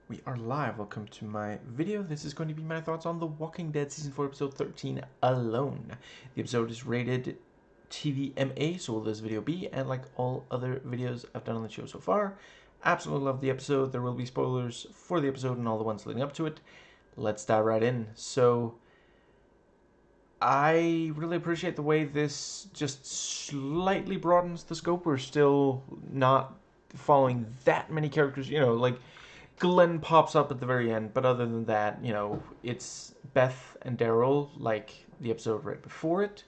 We are live. Welcome to my video. This is going to be my thoughts on The Walking Dead Season 4, Episode 13, Alone. The episode is rated TVMA, so will this video be, and like all other videos I've done on the show so far. Absolutely love the episode. There will be spoilers for the episode and all the ones leading up to it. Let's dive right in. So, I really appreciate the way this just slightly broadens the scope. We're still not following that many characters, like Glenn pops up at the very end, but other than that, it's Beth and Daryl, like the episode right before it.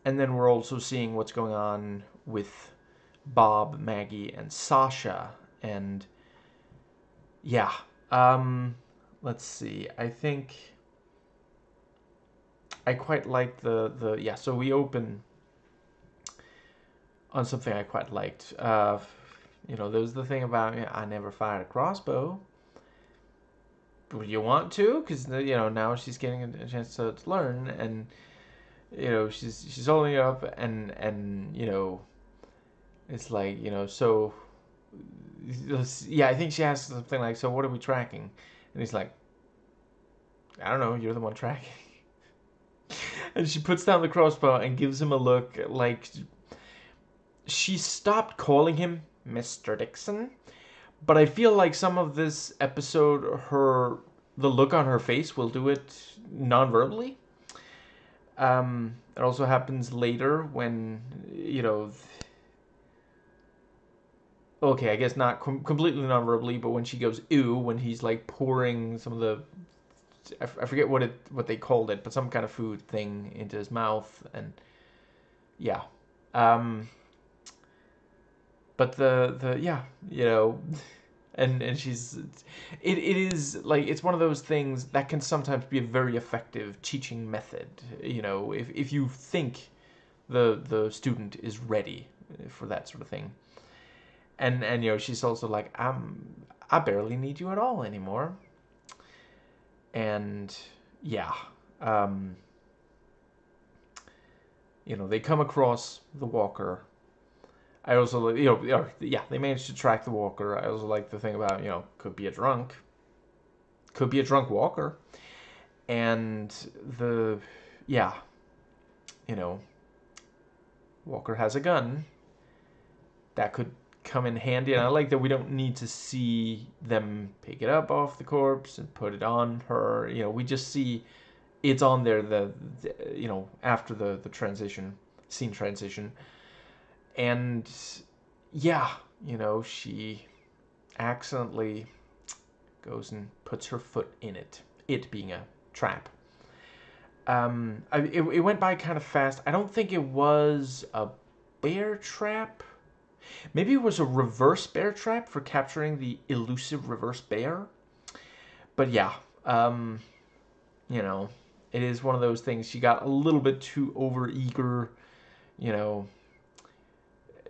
And then we're also seeing what's going on with Bob, Maggie, and Sasha. And yeah, let's see. I think I quite like yeah, so we open on something I quite liked. There's the thing about, I never fired a crossbow. Would you want to? Because, now she's getting a chance to learn, and, she's holding it up, and it's like, so, yeah, I think she asks something like, so what are we tracking? And he's like, I don't know, you're the one tracking. And she puts down the crossbow and gives him a look like she stopped calling him Mr. Dixon. But I feel like some of this episode, the look on her face will do it non-verbally. It also happens later when, okay, I guess not completely non-verbally, but when she goes ew, when he's like pouring some of the, I forget what they called it, but some kind of food thing into his mouth, and yeah. But yeah, and she's it is like, it's one of those things that can sometimes be a very effective teaching method, if you think the student is ready for that sort of thing. And she's also like, I barely need you at all anymore. And yeah, they come across the walker. I also, yeah, they managed to track the walker. I also like the thing about, could be a drunk walker. And yeah, Walker has a gun that could come in handy. And I like that we don't need to see them pick it up off the corpse and put it on her. We just see it's on there, after the scene transition. And yeah, she accidentally goes and puts her foot in it being a trap. It went by kind of fast. I don't think it was a bear trap. Maybe it was a reverse bear trap for capturing the elusive reverse bear. But yeah, it is one of those things. She got a little bit too overeager,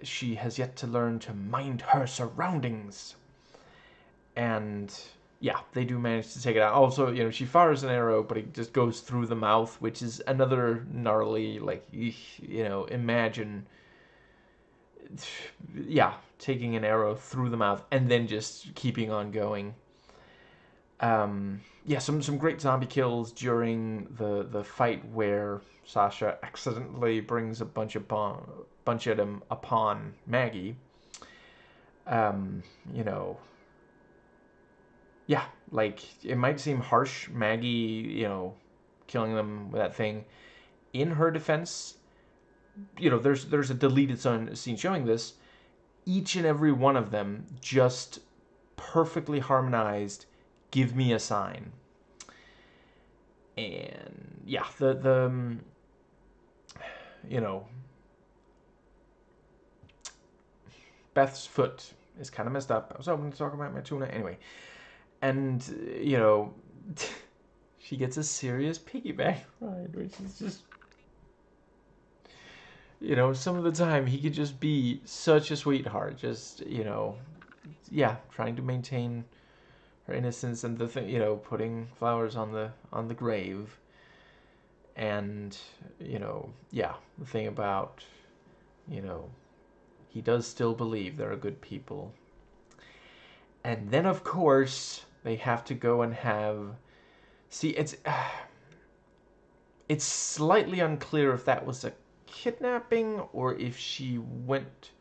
she has yet to learn to mind her surroundings. And yeah, they do manage to take it out. Also, she fires an arrow, but it just goes through the mouth, which is another gnarly, like, imagine, yeah, taking an arrow through the mouth and then just keeping on going. Yeah, some great zombie kills during the fight where Sasha accidentally brings a bunch of them upon Maggie. Yeah, like, it might seem harsh, Maggie, killing them with that thing. In her defense, there's a deleted scene showing this. Each and every one of them just perfectly harmonized, give me a sign. And yeah, Beth's foot is kind of messed up. I was hoping to talk about my tuna anyway. And, she gets a serious piggyback ride, which is just, some of the time he could just be such a sweetheart. Just, yeah, trying to maintain her innocence, and the thing, putting flowers on the grave. And, yeah, the thing about, he does still believe there are good people. And then, of course, They have to go and have. See, it's slightly unclear if that was a kidnapping or if she went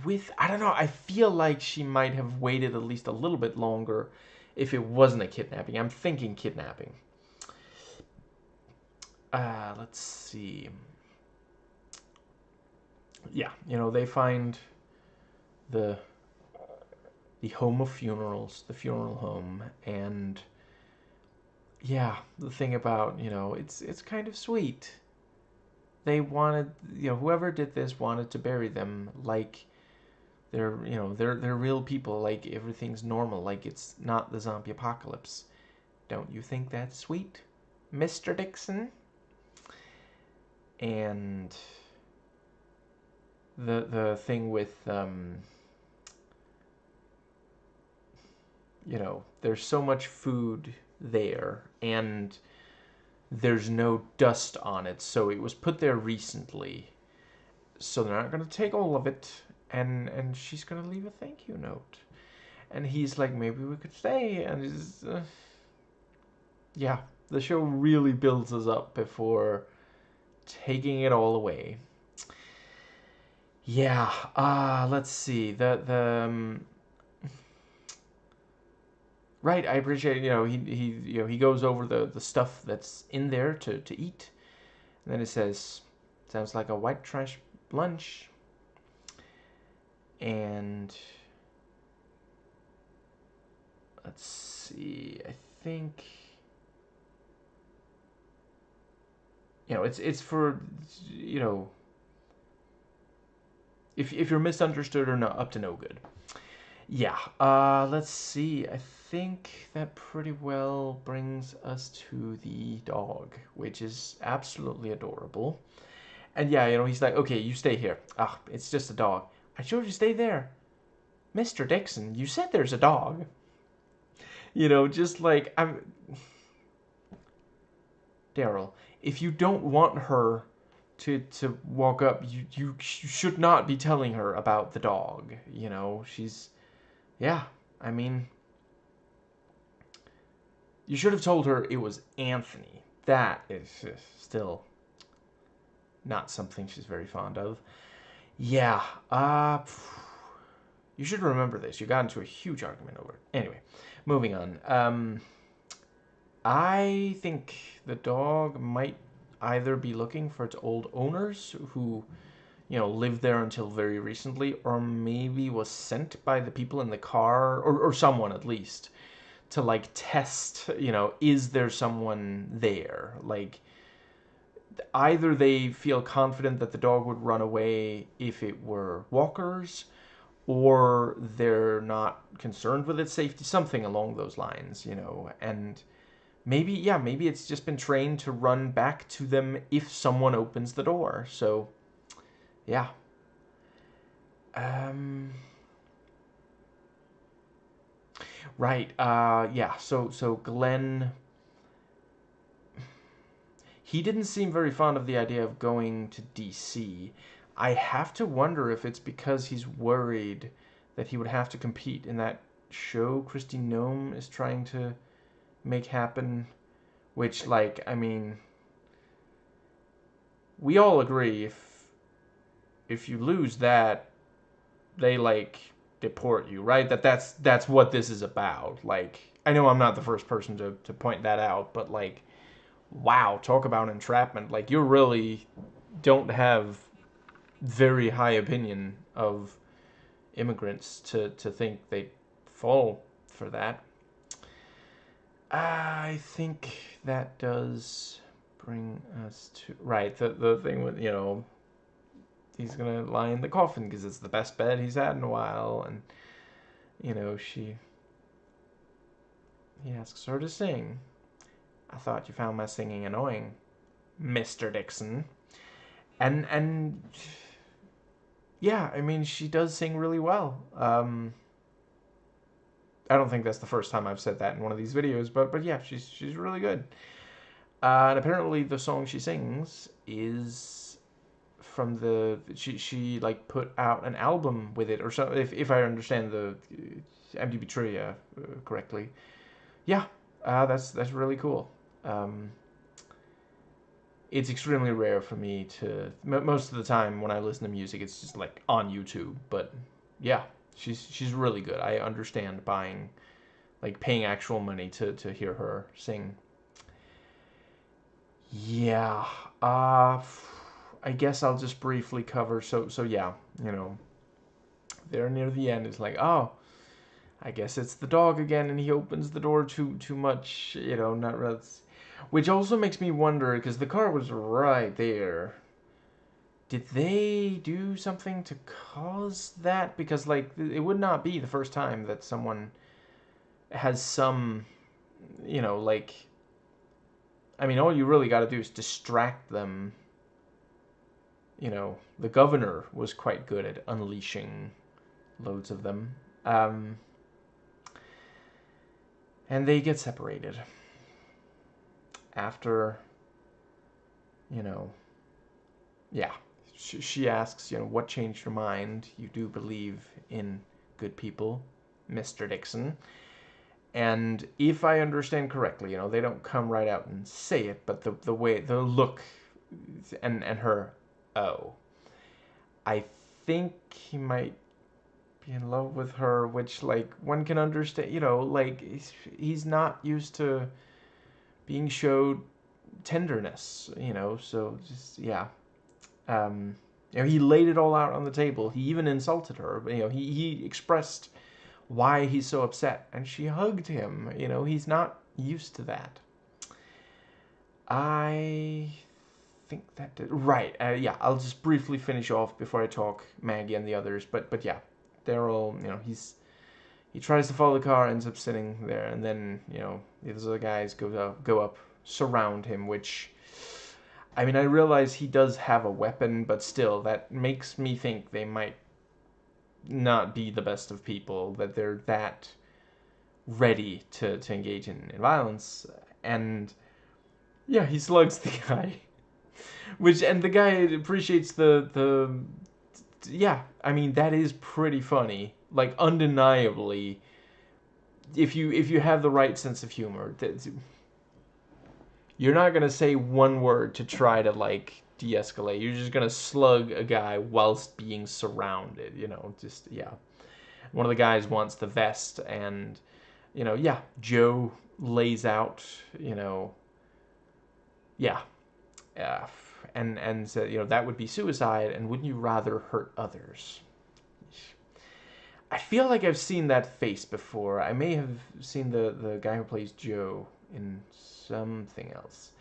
with. I don't know. I feel like she might have waited at least a little bit longer if it wasn't a kidnapping. I'm thinking kidnapping. Let's see. Yeah, they find the home of funerals, the funeral home, and yeah, the thing about, it's kind of sweet. They wanted, whoever did this wanted to bury them like they're real people, like everything's normal, like it's not the zombie apocalypse. Don't you think that's sweet, Mr. Dixon? And the thing with there's so much food there, and there's no dust on it, so it was put there recently. So they're not going to take all of it, and she's going to leave a thank you note. And he's like, maybe we could stay, and it's, yeah, the show really builds us up before taking it all away. Yeah, let's see. Right, I appreciate, he goes over the stuff that's in there to eat. And then it says, sounds like a white trash lunch. And let's see, I think, it's for, if you're misunderstood or not, up to no good. Yeah, let's see. I think that pretty well brings us to the dog, which is absolutely adorable. And yeah, he's like, okay, you stay here. Ah, it's just a dog. I told you stay there. Mr. Dixon, you said there's a dog. Just like, Daryl, if you don't want her to walk up, you should not be telling her about the dog. She's, yeah, I mean, you should have told her it was Anthony. That is still not something she's very fond of. Yeah, you should remember this. You got into a huge argument over it. Anyway, moving on. I think the dog might either be looking for its old owners who, lived there until very recently, or maybe was sent by the people in the car, or someone at least, to like test, is there someone there? Like, either they feel confident that the dog would run away if it were walkers, or they're not concerned with its safety, something along those lines, and maybe it's just been trained to run back to them if someone opens the door. So, yeah. Right. Yeah. So Glenn, he didn't seem very fond of the idea of going to DC. I have to wonder if it's because he's worried that he would have to compete in that show Christy Nome is trying to make happen, which, like, I mean, we all agree if you lose that, they like deport you, right? That's what this is about. Like, I know I'm not the first person to point that out, but like, wow, talk about entrapment. Like, you really don't have very high opinion of immigrants to think they fall for that. I think that does bring us to, right, the thing with, he's gonna lie in the coffin because it's the best bed he's had in a while, and he asks her to sing. I thought you found my singing annoying, Mr. Dixon. And yeah, I mean, she does sing really well. I don't think that's the first time I've said that in one of these videos, but yeah, she's really good. And apparently the song she sings is from she like put out an album with it or so, if I understand IMDb trivia correctly. Yeah, that's really cool. Um, it's extremely rare for me to. Most of the time when I listen to music, it's just like on YouTube. But yeah, she's really good. I understand paying actual money to hear her sing. Yeah. Uh, I guess I'll just briefly cover. So yeah, you know, there near the end, it's like, oh, I guess it's the dog again, and he opens the door too much. You know, not really. Which also makes me wonder because the car was right there. Did they do something to cause that? Because like it would not be the first time that someone has some, you know, like. I mean, all you really got to do is distract them. You know, the governor was quite good at unleashing loads of them. Um, and they get separated after, you know, yeah. She asks, you know, what changed your mind? You do believe in good people, Mr. Dixon. And if I understand correctly, you know, they don't come right out and say it, but the way, the look, and her, oh, I think he might be in love with her, which, like, one can understand, you know, like, he's not used to being showed tenderness, you know, so just, yeah. You know, he laid it all out on the table. He even insulted her. You know, he expressed why he's so upset, and she hugged him. You know, he's not used to that. I think that did, right. Yeah, I'll just briefly finish off before I talk Maggie and the others. But yeah, they're all, you know, he tries to follow the car, ends up sitting there, and then, you know, the other guys go up, surround him, which, I mean, I realize he does have a weapon, but still, that makes me think they might not be the best of people, that they're that ready to engage in violence. And yeah, he slugs the guy. And the guy appreciates the yeah, I mean, that is pretty funny. Like, undeniably, if you have the right sense of humor, you're not gonna say one word to try to, like, de-escalate. You're just gonna slug a guy whilst being surrounded. You know, just yeah. One of the guys wants the vest, and you know, yeah, Joe lays out, you know, yeah, uh, and said, you know, that would be suicide, and wouldn't you rather hurt others? I feel like I've seen that face before. I may have seen the guy who plays Joe in something else.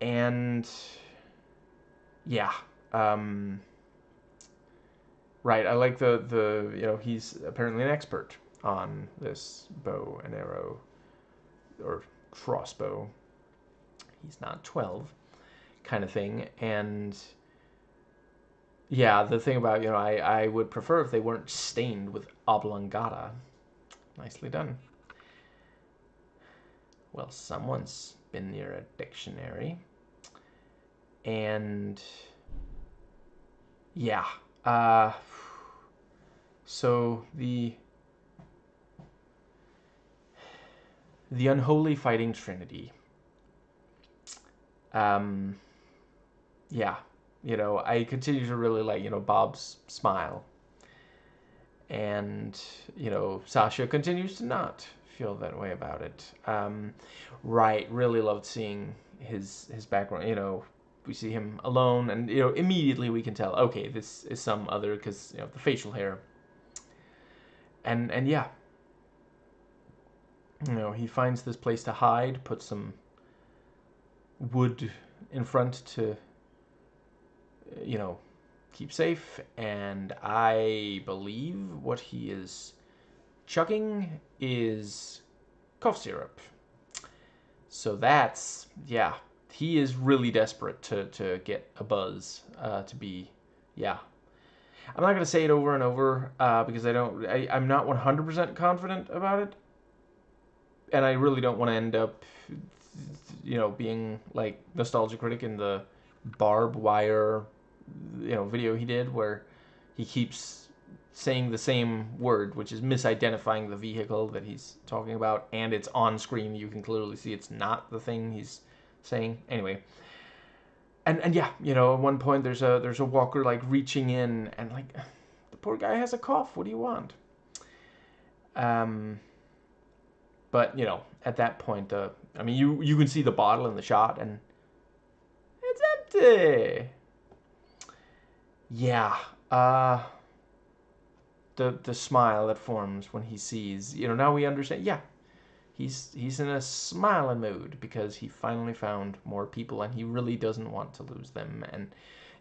And yeah, um, right. I like the you know, he's apparently an expert on this bow and arrow or crossbow. He's not 12, kind of thing. And yeah, the thing about, you know, I would prefer if they weren't stained with oblongata. Nicely done. Well, someone's been near a dictionary. And yeah, so the unholy fighting trinity. Um, yeah, you know, I continue to really like, you know, Bob's smile. And, you know, Sasha continues to not feel that way about it. Right, really loved seeing his background. You know, we see him alone, and, you know, immediately we can tell, okay, this is some other, because, you know, the facial hair. And yeah, you know, he finds this place to hide, puts some wood in front to, you know, keep safe, and I believe what he is chugging is cough syrup. So that's, yeah, he is really desperate to get a buzz, to be, yeah. I'm not going to say it over and over, because I'm not 100% confident about it. And I really don't want to end up, you know, being like nostalgia critic in the barbed wire, you know, video he did where he keeps saying the same word, which is misidentifying the vehicle that he's talking about, and it's on screen. You can clearly see it's not the thing he's saying. Anyway, and yeah, you know, at one point there's a walker like reaching in, and like the poor guy has a cough. What do you want? But you know, at that point, I mean, you can see the bottle in the shot, and it's empty. Yeah. The smile that forms when he sees, you know, now we understand. Yeah, he's in a smiling mood because he finally found more people, and he really doesn't want to lose them. And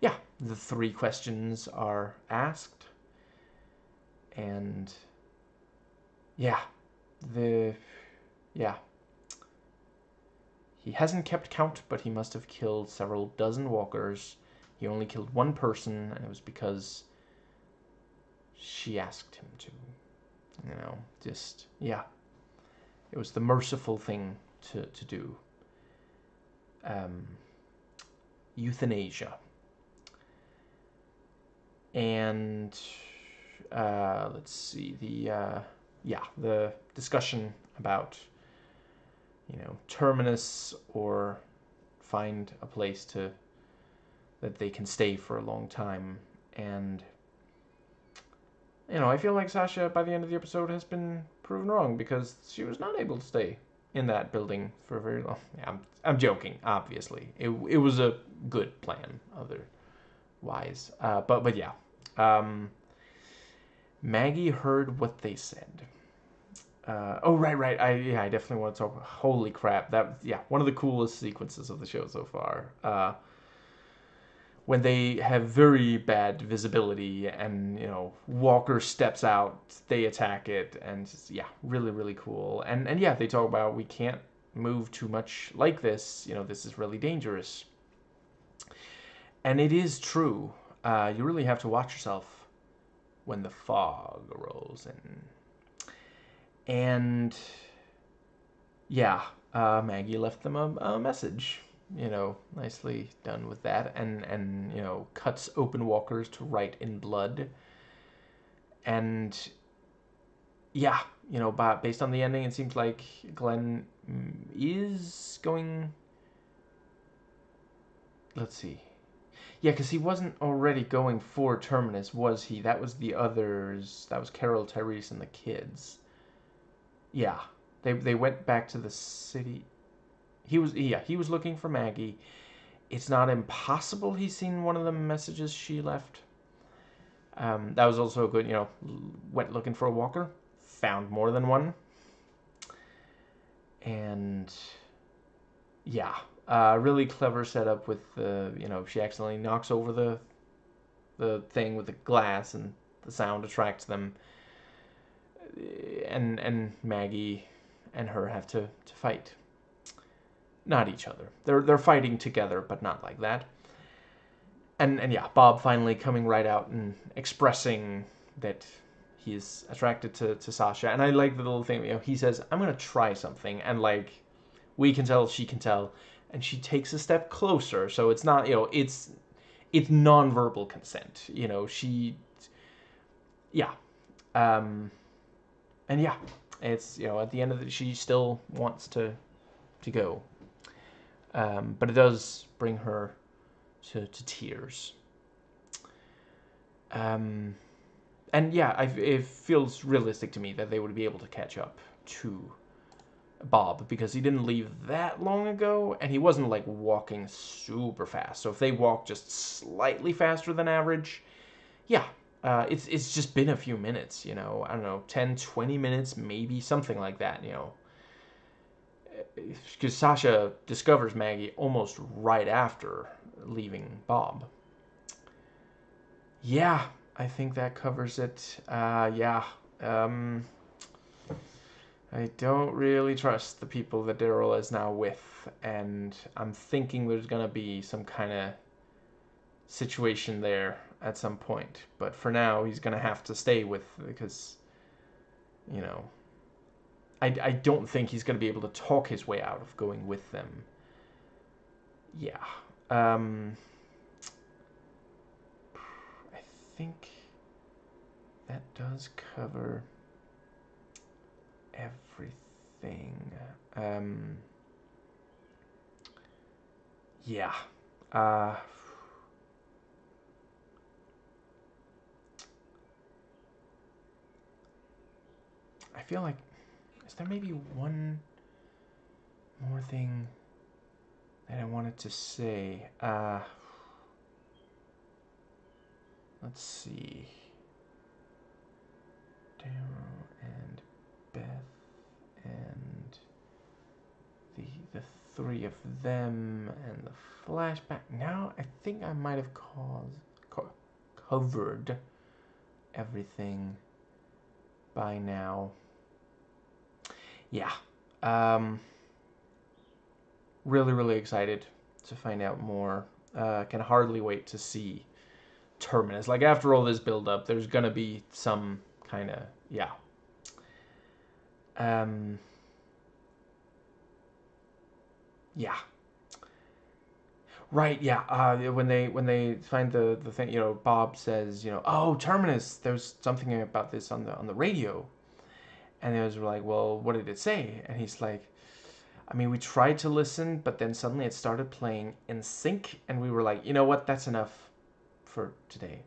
yeah, the 3 questions are asked, and yeah, yeah. He hasn't kept count, but he must have killed several dozen walkers. He only killed one person, and it was because she asked him to. You know, just, yeah. It was the merciful thing to do. Euthanasia. And let's see, the discussion about, you know, terminus or find a place that they can stay for a long time. And you know, I feel like Sasha by the end of the episode has been proven wrong, because she was not able to stay in that building for very long. Yeah, I'm joking, obviously. It was a good plan otherwise. But yeah. Maggie heard what they said. Oh, right. I definitely want to talk. Holy crap. One of the coolest sequences of the show so far. When they have very bad visibility, and you know, Walker steps out, they attack it, and just, yeah, really, really cool. And yeah, they talk about, we can't move too much like this, you know, this is really dangerous. And it is true. You really have to watch yourself when the fog rolls in. And yeah, Maggie left them a message. You know, nicely done with that, and you know, cuts open walkers to write in blood. And yeah, you know, based on the ending, it seems like Glenn is going. Let's see. Yeah, because he wasn't already going for Terminus, was he? That was the others. That was Carol, Tyrese, and the kids. Yeah, they went back to the city. He was looking for Maggie. It's not impossible he's seen one of the messages she left. That was also good, you know, went looking for a walker, found more than one. And yeah, really clever setup with the, you know, she accidentally knocks over the thing with the glass, and the sound attracts them. And Maggie and her have to fight. Not each other. They're fighting together, but not like that. And yeah, Bob finally coming right out and expressing that he's attracted to Sasha. And I like the little thing, you know, he says, I'm going to try something. And like, we can tell, she can tell. And she takes a step closer. So it's not, you know, it's nonverbal consent. You know, yeah. And yeah, it's, you know, at the end of it, she still wants to go. But it does bring her to tears. And yeah, it feels realistic to me that they would be able to catch up to Bob, because he didn't leave that long ago, and he wasn't like walking super fast. So if they walk just slightly faster than average, yeah, it's just been a few minutes, you know, I don't know, 10, 20 minutes, maybe, something like that, you know. Because Sasha discovers Maggie almost right after leaving Bob. Yeah, I think that covers it. Yeah. I don't really trust the people that Daryl is now with, and I'm thinking there's gonna be some kind of situation there at some point. But for now, he's gonna have to stay with, because, you know, I don't think he's gonna be able to talk his way out of going with them. Yeah. I think that does cover everything. Yeah. I feel like, is there maybe one more thing that I wanted to say? Let's see. Daryl and Beth and the three of them and the flashback. Now I think I might have covered everything by now. Yeah. Really, really excited to find out more. Can hardly wait to see Terminus. Like, after all this build up, there's gonna be some kind of, yeah. Yeah. Right, yeah. When they find the thing, Bob says, oh, Terminus, there's something about this on the radio. And they was like, well, what did it say? And he's like, I mean, we tried to listen, but then suddenly it started playing in sync, and we were like, you know what, that's enough for today.